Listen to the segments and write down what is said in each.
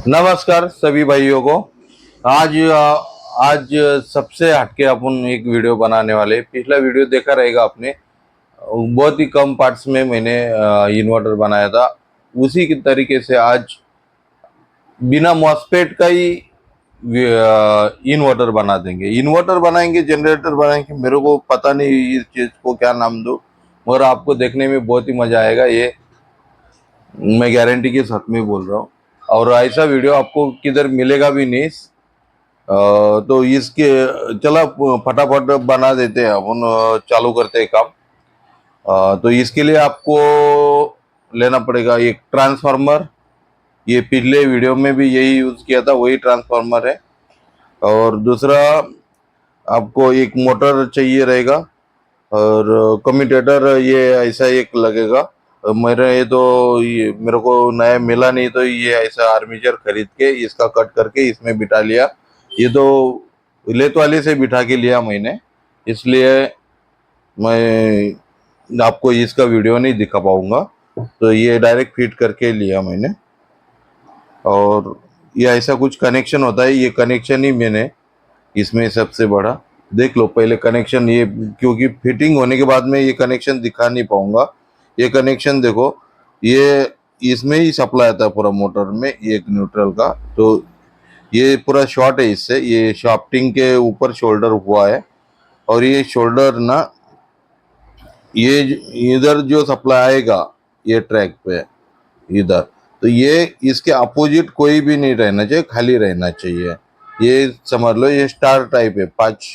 नमस्कार सभी भाइयों को। आज आज सबसे हटके अपन एक वीडियो बनाने वाले। पिछला वीडियो देखा रहेगा आपने। बहुत ही कम पार्ट्स में मैंने इन्वर्टर बनाया था। उसी की तरीके से आज बिना मॉसफेट का ही इन्वर्टर बना देंगे। इन्वर्टर बनाएंगे, जनरेटर बनाएंगे, मेरे को पता नहीं इस चीज को क्या नाम दूं, मगर आपको देखने में बहुत ही मजा आएगा। ये मैं गारंटी के साथ में बोल रहा हूँ। और ऐसा वीडियो आपको किधर मिलेगा भी नहीं। तो इसके चला फटाफट बना देते हैं अपन, चालू करते हैं काम। तो इसके लिए आपको लेना पड़ेगा एक ट्रांसफार्मर। ये पिछले वीडियो में भी यही यूज किया था, वही ट्रांसफार्मर है। और दूसरा आपको एक मोटर चाहिए रहेगा। और कम्यूटेटर ये ऐसा एक लगेगा। ये मेरे को नया मिला नहीं, तो ये ऐसा आर्मीचर खरीद के इसका कट करके इसमें बिठा लिया। ये तो लेत वाले से बिठा के लिया मैंने, इसलिए मैं आपको इसका वीडियो नहीं दिखा पाऊंगा। तो ये डायरेक्ट फिट करके लिया मैंने। और ये ऐसा कुछ कनेक्शन होता है, ये कनेक्शन ही मैंने इसमें सबसे बड़ा देख लो पहले कनेक्शन ये, क्योंकि फिटिंग होने के बाद में ये कनेक्शन दिखा नहीं पाऊंगा। ये कनेक्शन देखो, ये इसमें ही सप्लाई आता है पूरा मोटर में, ये एक न्यूट्रल का। तो ये पूरा शॉर्ट है इससे, ये शाफ्टिंग के ऊपर शोल्डर हुआ है। और ये शोल्डर ना, ये इधर जो सप्लाई आएगा ये ट्रैक पे इधर, तो ये इसके अपोजिट कोई भी नहीं रहना चाहिए, खाली रहना चाहिए। ये समझ लो ये स्टार टाइप है, पांच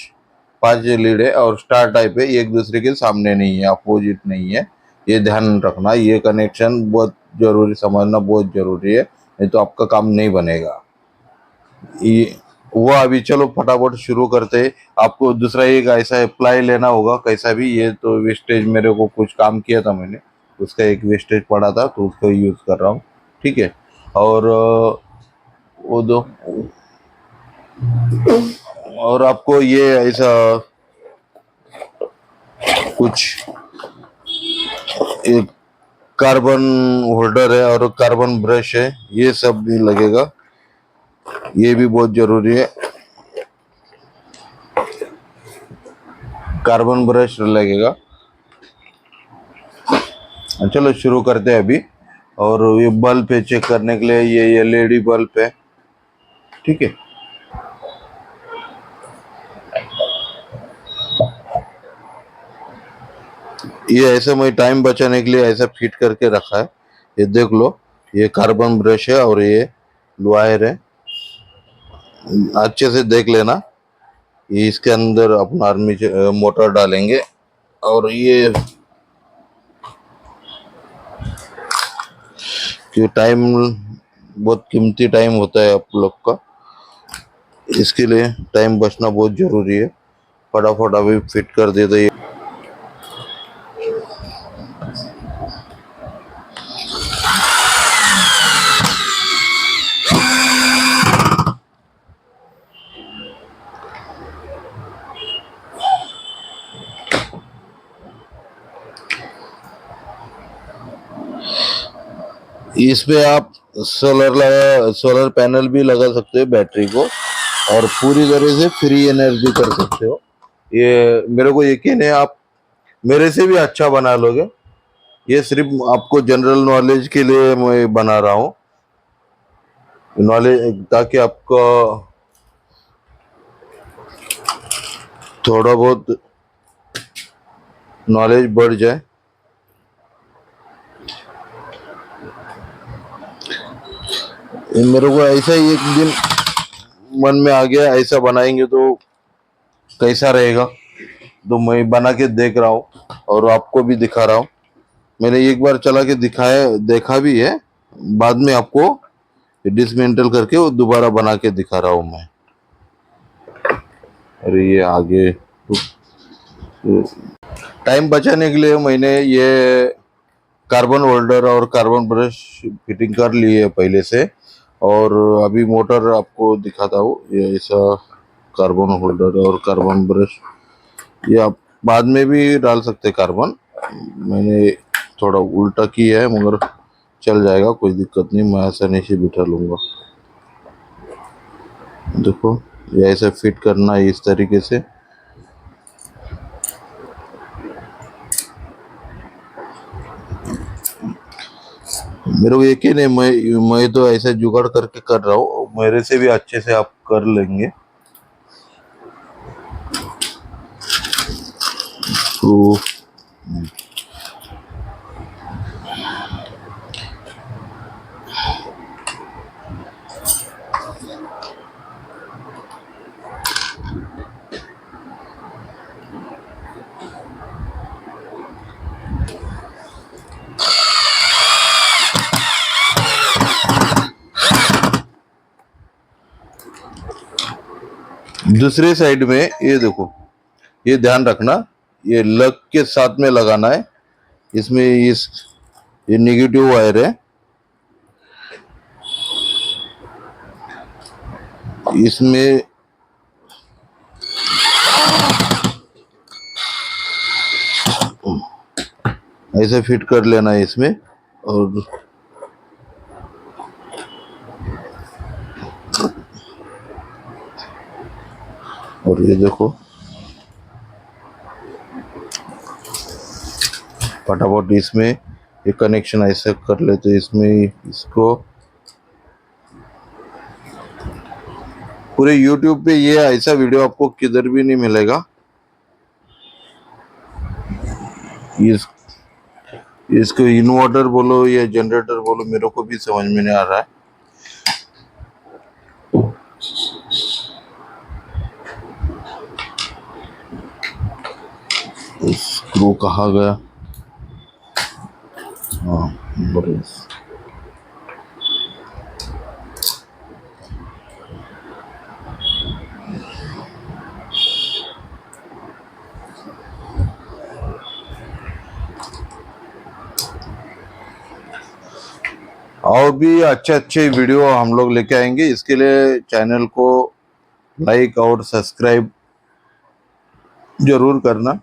पांच लीड है और स्टार टाइप है, एक दूसरे के सामने नहीं है, अपोजिट नहीं है। ये ध्यान रखना, ये कनेक्शन बहुत जरूरी, समझना बहुत जरूरी है, नहीं तो आपका काम नहीं बनेगा। ये वो अभी चलो फटाफट शुरू करते हैं। आपको दूसरा एक ऐसा अप्लाई लेना होगा कैसा भी। ये तो वेस्टेज मेरे को कुछ काम किया था मैंने, उसका एक वेस्टेज पड़ा था तो उसको यूज कर रहा हूँ। ठीक है। और वो दो, और आपको ये ऐसा कुछ एक कार्बन होल्डर है और कार्बन ब्रश है, ये सब भी लगेगा, ये भी बहुत जरूरी है। कार्बन ब्रश लगेगा। चलो शुरू करते हैं अभी। और ये बल्ब है चेक करने के लिए, ये एलईडी बल्ब है। ठीक है। ये ऐसे मैं टाइम बचाने के लिए ऐसा फिट करके रखा है। ये देख लो, ये कार्बन ब्रश है और ये वायर है, अच्छे से देख लेना। ये इसके अंदर अपना आर्मी मोटर डालेंगे। और ये कि टाइम बहुत कीमती टाइम होता है आप लोग का, इसके लिए टाइम बचना बहुत जरूरी है। फटाफट अभी फिट कर देते। इस पे आप सोलर पैनल भी लगा सकते हो बैटरी को, और पूरी तरह से फ्री एनर्जी कर सकते हो। ये मेरे को यकीन है आप मेरे से भी अच्छा बना लोगे। ये सिर्फ आपको जनरल नॉलेज के लिए मैं बना रहा हूँ, नॉलेज, ताकि आपका थोड़ा बहुत नॉलेज बढ़ जाए। मेरे को ऐसा ही एक दिन मन में आ गया, ऐसा बनाएंगे तो कैसा रहेगा, तो मैं बना के देख रहा हूँ और आपको भी दिखा रहा हूँ। मैंने एक बार चला के दिखाया, देखा भी है, बाद में आपको डिसमेंटल करके वो दोबारा बना के दिखा रहा हूँ मैं। अरे ये आगे टाइम बचाने के लिए मैंने ये कार्बन होल्डर और कार्बन ब्रश फिटिंग कर ली है पहले से। और अभी मोटर आपको दिखाता हूँ। ये ऐसा कार्बन होल्डर और कार्बन ब्रश, ये आप बाद में भी डाल सकते कार्बन, मैंने थोड़ा उल्टा किया है, मगर चल जाएगा, कोई दिक्कत नहीं, मैं आसानी से बिठा लूंगा। देखो ये ऐसे फिट करना है इस तरीके से। मेरे को यकीन है, मैं तो ऐसे जुगाड़ करके कर रहा हूँ, मेरे से भी अच्छे से आप कर लेंगे। तो दूसरे साइड में ये देखो, ये ध्यान रखना, ये लग के साथ में लगाना है। इसमें ये नेगेटिव वायर है, इसमें ऐसे फिट कर लेना है इसमें। और ये देखो फटाफट इसमें ये कनेक्शन ऐसे कर लेते, इसमें इसको पूरे YouTube पे ये ऐसा वीडियो आपको किधर भी नहीं मिलेगा। इसको इन्वर्टर बोलो या जनरेटर बोलो, मेरे को भी समझ में नहीं आ रहा है। स्क्रू कहाँ गया? हाँ बस। और भी अच्छे अच्छे वीडियो हम लोग लेके आएंगे। इसके लिए चैनल को लाइक और सब्सक्राइब जरूर करना,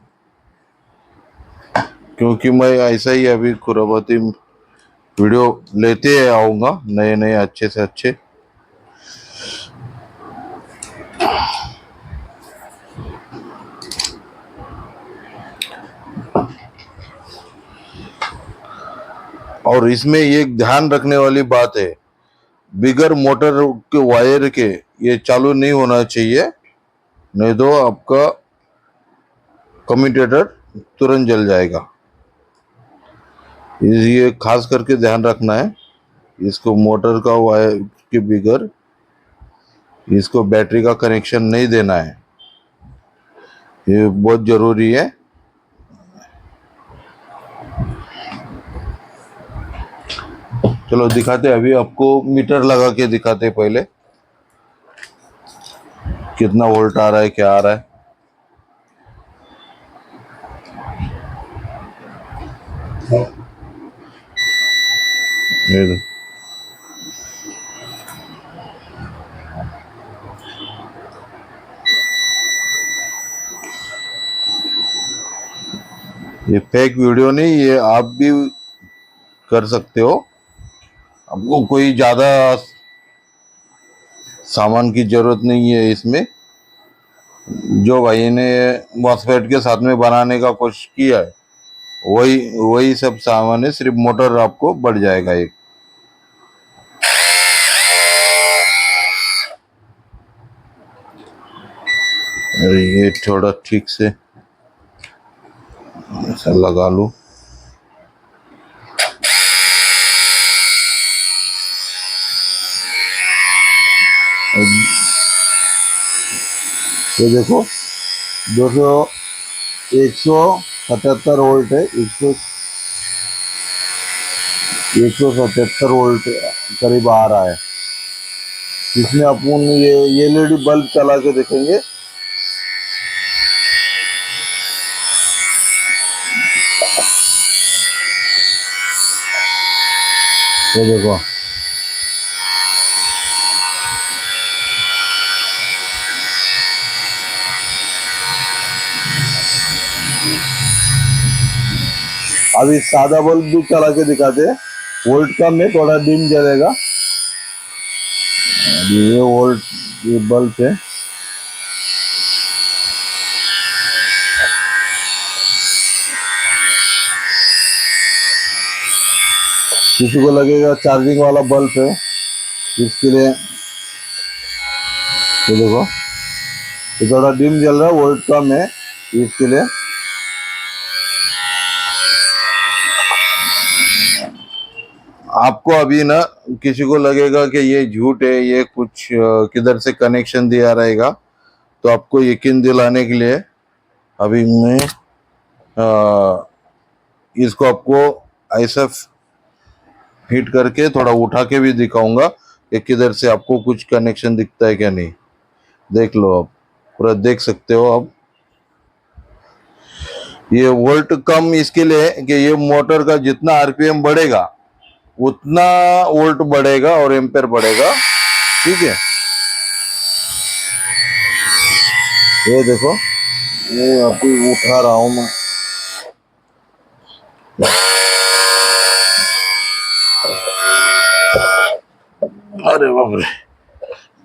क्योंकि मैं ऐसा ही अभी खुराबाती वीडियो लेते आऊँगा, नए नए अच्छे से अच्छे। और इसमें एक ध्यान रखने वाली बात है, बिगर मोटर के वायर के ये चालू नहीं होना चाहिए, नहीं तो आपका कम्यूटेटर तुरंत जल जाएगा। ये खास करके ध्यान रखना है। इसको मोटर का वायर के बिगर इसको बैटरी का कनेक्शन नहीं देना है, ये बहुत जरूरी है। चलो दिखाते, अभी आपको मीटर लगा के दिखाते, पहले कितना वोल्ट आ रहा है, क्या आ रहा है। ये फेक वीडियो नहीं, ये आप भी कर सकते हो। आपको कोई ज्यादा सामान की जरूरत नहीं है इसमें। जो भाई ने मॉसफेट के साथ में बनाने का कोशिश किया है, वही वही सब सामान है, सिर्फ मोटर आपको बढ़ जाएगा एक। ये थोड़ा ठीक से ऐसा लगा लो। ये देखो 177 वोल्ट है, 177 वोल्ट करीब आ रहा है। इसमें अपन ये एलईडी बल्ब चला के देखेंगे। ये देखो अभी सादा बल्ब भी चला के दिखाते हैं। वोल्ट कम है, थोड़ा डिम जलेगा। ये वोल्ट ये बल्ब है। किसी को लगेगा चार्जिंग वाला बल्ब है, इसके लिए ये देखो ये थोड़ा डिम जल रहा है, वोल्ट कम है, इसके लिए आपको अभी ना किसी को लगेगा कि ये झूठ है, ये कुछ किधर से कनेक्शन दिया रहेगा, तो आपको यकीन दिलाने के लिए अभी मैं इसको आपको ऐसा फिट करके थोड़ा उठा के भी दिखाऊंगा कि किधर से आपको कुछ कनेक्शन दिखता है क्या नहीं। देख लो आप, पूरा देख सकते हो आप। ये वोल्ट कम इसके लिए कि ये मोटर का जितना आरपीएम बढ़ेगा उतना वोल्ट बढ़ेगा और एम्पेयर बढ़ेगा, ठीक है। ये देखो, ये आपको उठा रहा हूं मैं। अरे बाप रे,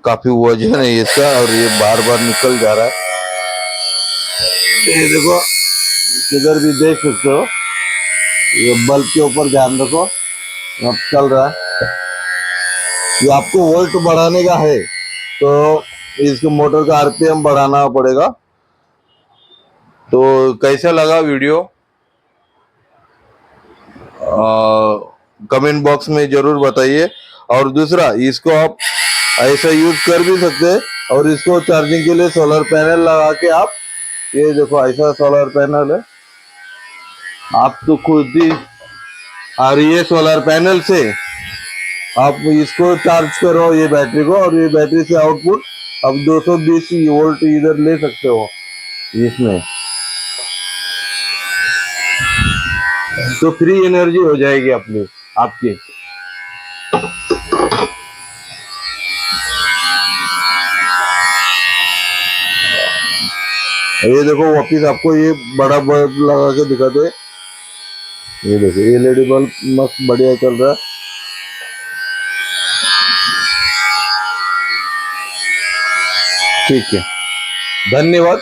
काफी वजन है इसका और ये बार बार निकल जा रहा है। ये देखो, किधर भी देख सकते हो, ये बल्ब के ऊपर ध्यान रखो, अब चल रहा है। ये आपको वोल्ट बढ़ाने का है तो इसके मोटर का आरपीएम बढ़ाना पड़ेगा। तो कैसा लगा वीडियो, कमेंट बॉक्स में जरूर बताइए। और दूसरा, इसको आप ऐसा यूज कर भी सकते हैं और इसको चार्जिंग के लिए सोलर पैनल लगा के आप, ये देखो ऐसा सोलर पैनल है, आप तो खुद ही और ये सोलर पैनल से आप इसको चार्ज करो ये बैटरी को, और ये बैटरी से आउटपुट अब 220 वोल्ट इधर ले सकते हो इसमें, तो फ्री एनर्जी हो जाएगी अपनी आपकी। ये देखो वापिस आपको ये बड़ा बल्ब लगा के दिखाते, ये देखो एलईडी बल्ब मस्त बढ़िया चल रहा है। ठीक है, धन्यवाद।